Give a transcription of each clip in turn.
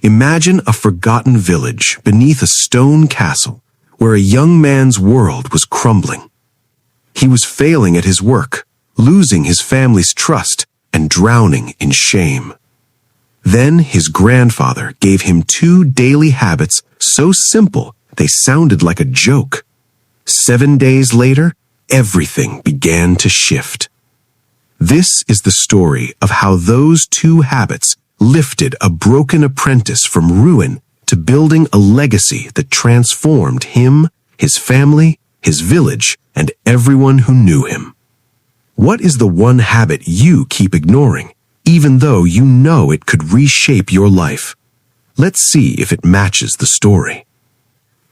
Imagine a forgotten village beneath a stone castle where a young man's world was crumbling. He was failing at his work, losing his family's trust, and drowning in shame. Then his grandfather gave him 2 daily habits so simple they sounded like a joke. 7 days later, everything began to shift. This is the story of how those 2 habits lifted a broken apprentice from ruin to building a legacy that transformed him, his family, his village, and everyone who knew him. What is the one habit you keep ignoring, even though you know it could reshape your life? Let's see if it matches the story.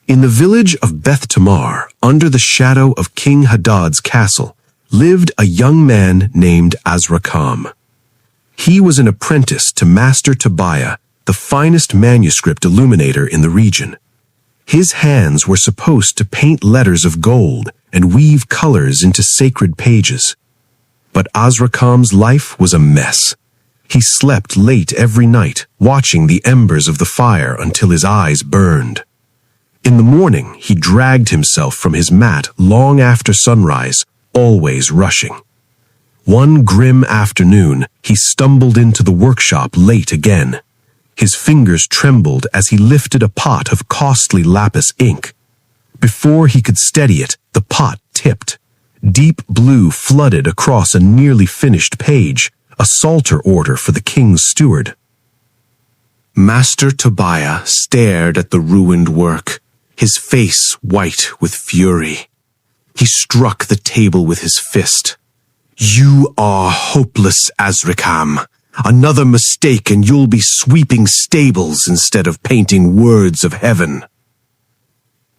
In the village of Beth Tamar, under the shadow of King Hadad's castle, lived a young man named Azrakam. He was an apprentice to Master Tobiah, the finest manuscript illuminator in the region. His hands were supposed to paint letters of gold and weave colors into sacred pages. But Azrakam's life was a mess. He slept late every night, watching the embers of the fire until his eyes burned. In the morning, he dragged himself from his mat long after sunrise, always rushing. One grim afternoon, he stumbled into the workshop late again. His fingers trembled as he lifted a pot of costly lapis ink. Before he could steady it, the pot tipped. Deep blue flooded across a nearly finished page, a psalter order for the king's steward. Master Tobiah stared at the ruined work, his face white with fury. He struck the table with his fist. "You are hopeless, Azrakam. Another mistake and you'll be sweeping stables instead of painting words of heaven."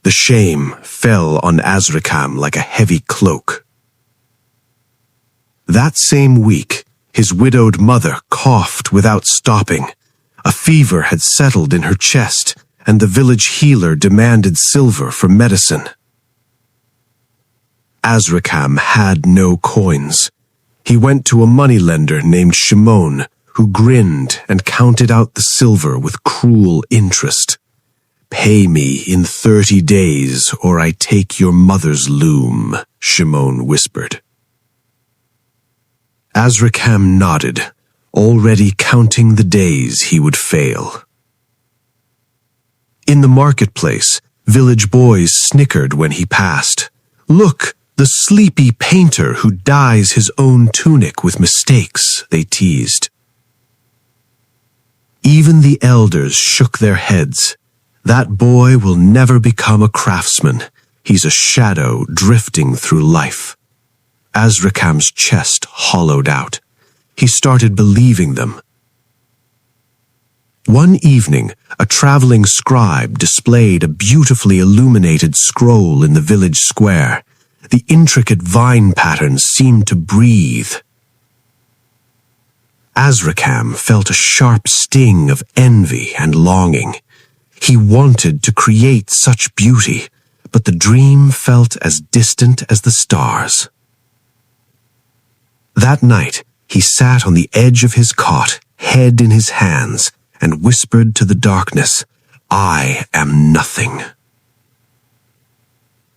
The shame fell on Azrakam like a heavy cloak. That same week, his widowed mother coughed without stopping. A fever had settled in her chest, and the village healer demanded silver for medicine. Azrakam had no coins. He went to a moneylender named Shimon, who grinned and counted out the silver with cruel interest. "Pay me in 30 days, or I take your mother's loom," Shimon whispered. Azrakam nodded, already counting the days he would fail. In the marketplace, village boys snickered when he passed. "Look, the sleepy painter who dyes his own tunic with mistakes," they teased. Even the elders shook their heads. "That boy will never become a craftsman. He's a shadow drifting through life." Azrakam's chest hollowed out. He started believing them. One evening, a traveling scribe displayed a beautifully illuminated scroll in the village square. The intricate vine patterns seemed to breathe. Azrakam felt a sharp sting of envy and longing. He wanted to create such beauty, but the dream felt as distant as the stars. That night, he sat on the edge of his cot, head in his hands, and whispered to the darkness, "I am nothing."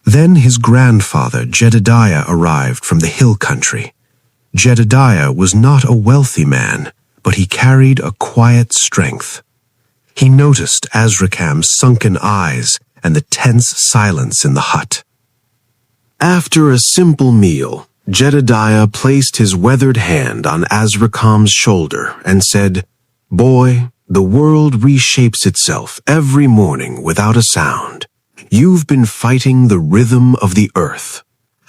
Then his grandfather, Jedediah, arrived from the hill country. Jedediah was not a wealthy man, but he carried a quiet strength. He noticed Azrakam's sunken eyes and the tense silence in the hut. After a simple meal, Jedediah placed his weathered hand on Azrakam's shoulder and said, "Boy, the world reshapes itself every morning without a sound. You've been fighting the rhythm of the earth.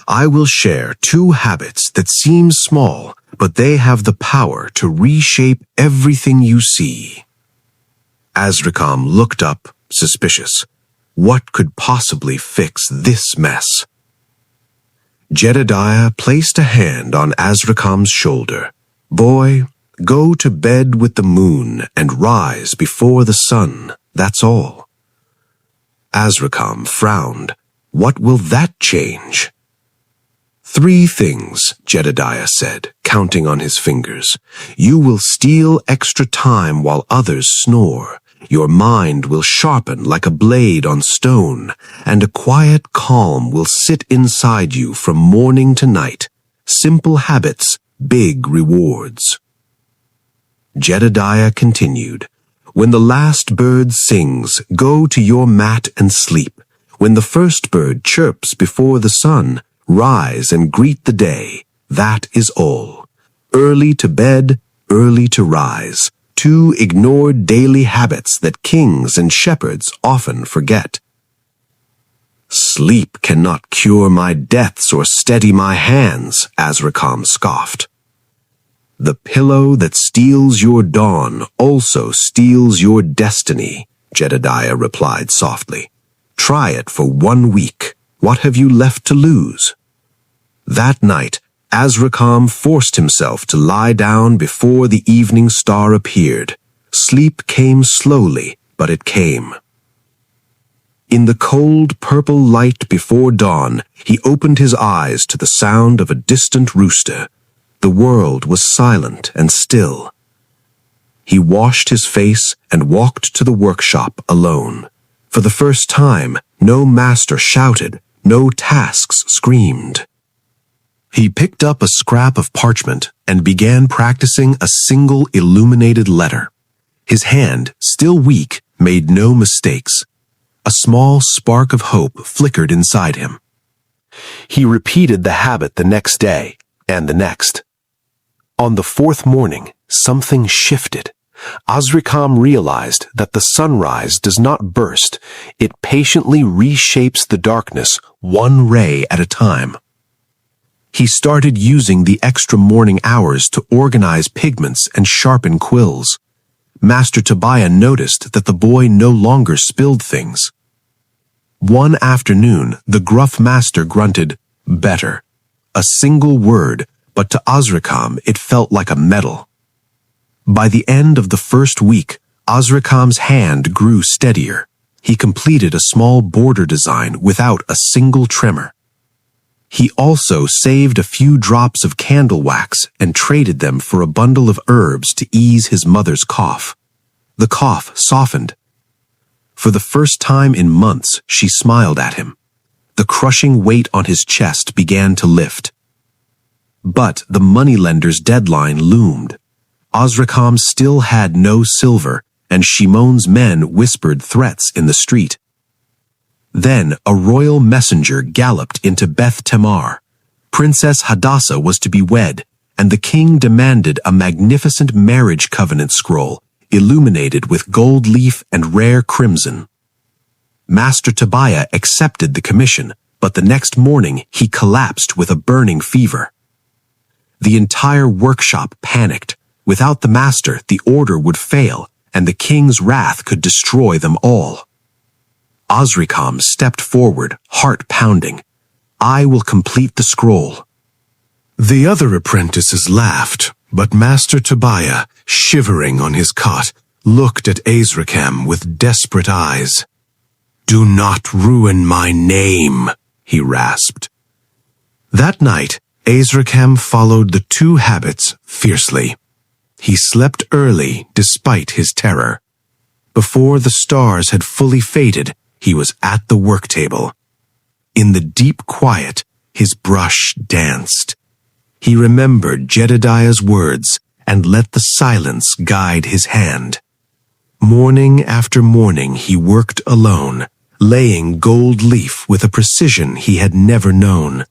I will share 2 habits that seem small, but they have the power to reshape everything you see." Azrakam looked up, suspicious. What could possibly fix this mess? Jedediah placed a hand on Azrakam's shoulder. "Boy, go to bed with the moon and rise before the sun, that's all." Azrakam frowned. What will that change? 3 things, Jedediah said, counting on his fingers. You will steal extra time while others snore. Your mind will sharpen like a blade on stone, and a quiet calm will sit inside you from morning to night. Simple habits, big rewards. Jedediah continued, When the last bird sings, go to your mat and sleep. When the first bird chirps before the sun, rise and greet the day. That is all. Early to bed, early to rise. Two ignored daily habits that kings and shepherds often forget. Sleep cannot cure my deaths or steady my hands, Azrikam scoffed. The pillow that steals your dawn also steals your destiny, Jedediah replied softly. Try it for 1 week. What have you left to lose? That night, Azrikam forced himself to lie down before the evening star appeared. Sleep came slowly, but it came. In the cold purple light before dawn, he opened his eyes to the sound of a distant rooster. The world was silent and still. He washed his face and walked to the workshop alone. For the first time, no master shouted, no tasks screamed. He picked up a scrap of parchment and began practicing a single illuminated letter. His hand, still weak, made no mistakes. A small spark of hope flickered inside him. He repeated the habit the next day and the next. On the fourth morning, something shifted. Azrikam realized that the sunrise does not burst. It patiently reshapes the darkness, one ray at a time. He started using the extra morning hours to organize pigments and sharpen quills. Master Tobiah noticed that the boy no longer spilled things. One afternoon, the gruff master grunted, "Better." A single word, but to Azrikam it felt like a medal. By the end of the first week, Azrikam's hand grew steadier. He completed a small border design without a single tremor. He also saved a few drops of candle wax and traded them for a bundle of herbs to ease his mother's cough. The cough softened. For the first time in months, she smiled at him. The crushing weight on his chest began to lift. But the moneylender's deadline loomed. Azrikam still had no silver, and Shimon's men whispered threats in the street. Then a royal messenger galloped into Beth Tamar. Princess Hadassah was to be wed, and the king demanded a magnificent marriage covenant scroll, illuminated with gold leaf and rare crimson. Master Tobiah accepted the commission, but the next morning he collapsed with a burning fever. The entire workshop panicked. Without the master, the order would fail, and the king's wrath could destroy them all. Azrikam stepped forward, heart pounding. "I will complete the scroll." The other apprentices laughed, but Master Tobiah, shivering on his cot, looked at Azrikam with desperate eyes. "Do not ruin my name," he rasped. That night, Azrikam followed the two habits fiercely. He slept early despite his terror. Before the stars had fully faded, he was at the work table. In the deep quiet, his brush danced. He remembered Jedediah's words and let the silence guide his hand. Morning after morning he worked alone, laying gold leaf with a precision he had never known.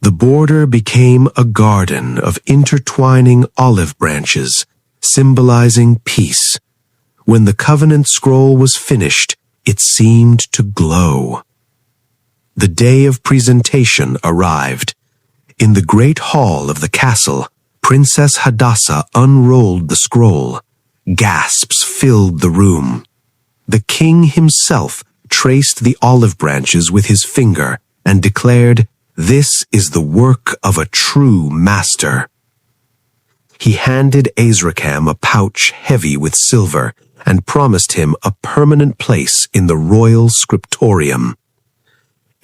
The border became a garden of intertwining olive branches, symbolizing peace. When the covenant scroll was finished, it seemed to glow. The day of presentation arrived. In the great hall of the castle, Princess Hadassah unrolled the scroll. Gasps filled the room. The king himself traced the olive branches with his finger and declared, "This is the work of a true master." He handed Azrikam a pouch heavy with silver and promised him a permanent place in the royal scriptorium.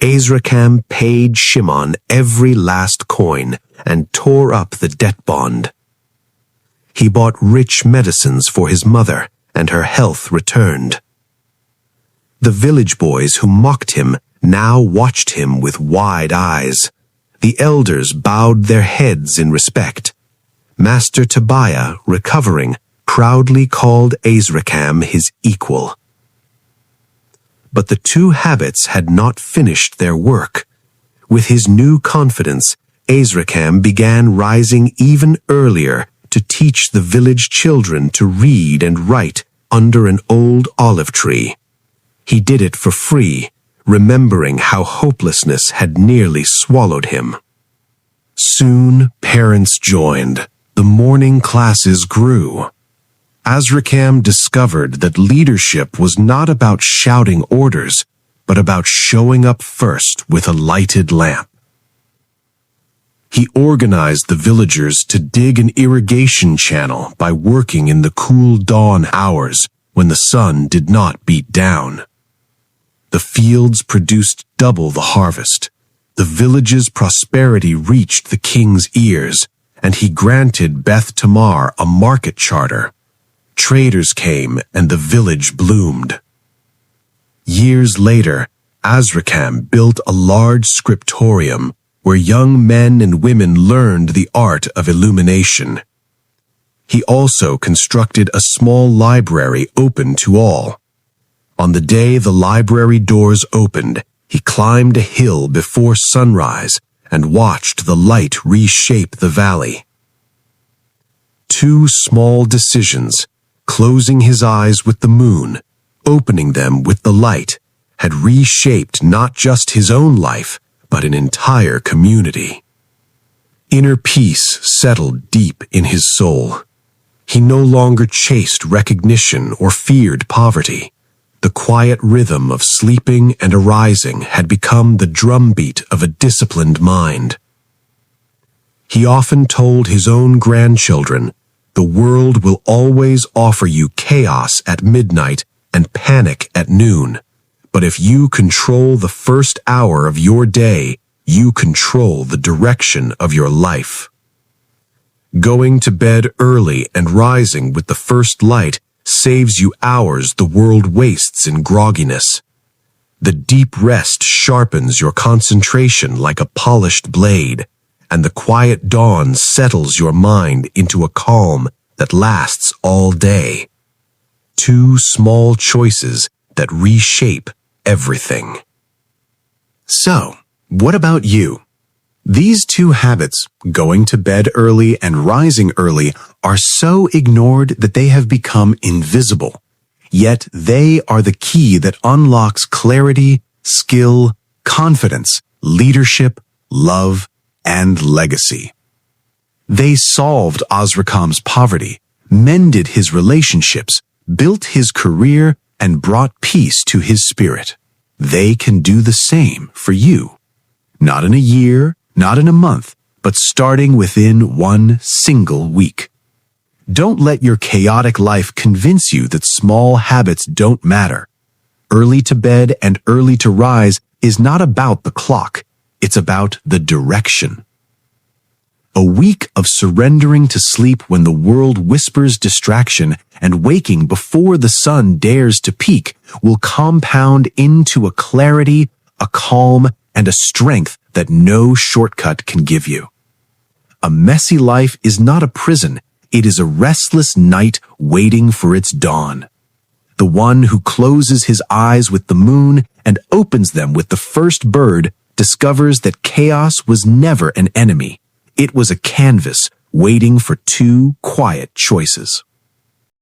Azrikam paid Shimon every last coin and tore up the debt bond. He bought rich medicines for his mother and her health returned. The village boys who mocked him now watched him with wide eyes. The elders bowed their heads in respect. Master Tobiah, recovering, proudly called Azrikam his equal. But the two habits had not finished their work. With his new confidence, Azrikam began rising even earlier to teach the village children to read and write under an old olive tree. He did it for free, remembering how hopelessness had nearly swallowed him. Soon, parents joined. The morning classes grew. Azrikam discovered that leadership was not about shouting orders, but about showing up first with a lighted lamp. He organized the villagers to dig an irrigation channel by working in the cool dawn hours when the sun did not beat down. The fields produced double the harvest. The village's prosperity reached the king's ears, and he granted Beth Tamar a market charter. Traders came, and the village bloomed. Years later, Azrikam built a large scriptorium where young men and women learned the art of illumination. He also constructed a small library open to all. On the day the library doors opened, he climbed a hill before sunrise and watched the light reshape the valley. 2 small decisions, closing his eyes with the moon, opening them with the light, had reshaped not just his own life, but an entire community. Inner peace settled deep in his soul. He no longer chased recognition or feared poverty. The quiet rhythm of sleeping and arising had become the drumbeat of a disciplined mind. He often told his own grandchildren, "The world will always offer you chaos at midnight and panic at noon. But if you control the first hour of your day, you control the direction of your life." Going to bed early and rising with the first light saves you hours the world wastes in grogginess. The deep rest sharpens your concentration like a polished blade, and the quiet dawn settles your mind into a calm that lasts all day. 2 small choices that reshape everything. So, what about you? These 2 habits, going to bed early and rising early, are so ignored that they have become invisible. Yet they are the key that unlocks clarity, skill, confidence, leadership, love, and legacy. They solved Azrikam's poverty, mended his relationships, built his career, and brought peace to his spirit. They can do the same for you. Not in a year, not in a month, but starting within 1 single week. Don't let your chaotic life convince you that small habits don't matter. Early to bed and early to rise is not about the clock. It's about the direction. A week of surrendering to sleep when the world whispers distraction and waking before the sun dares to peak will compound into a clarity, a calm, and a strength that no shortcut can give you. A messy life is not a prison. It is a restless night waiting for its dawn. The one who closes his eyes with the moon and opens them with the first bird discovers that chaos was never an enemy. It was a canvas waiting for 2 quiet choices.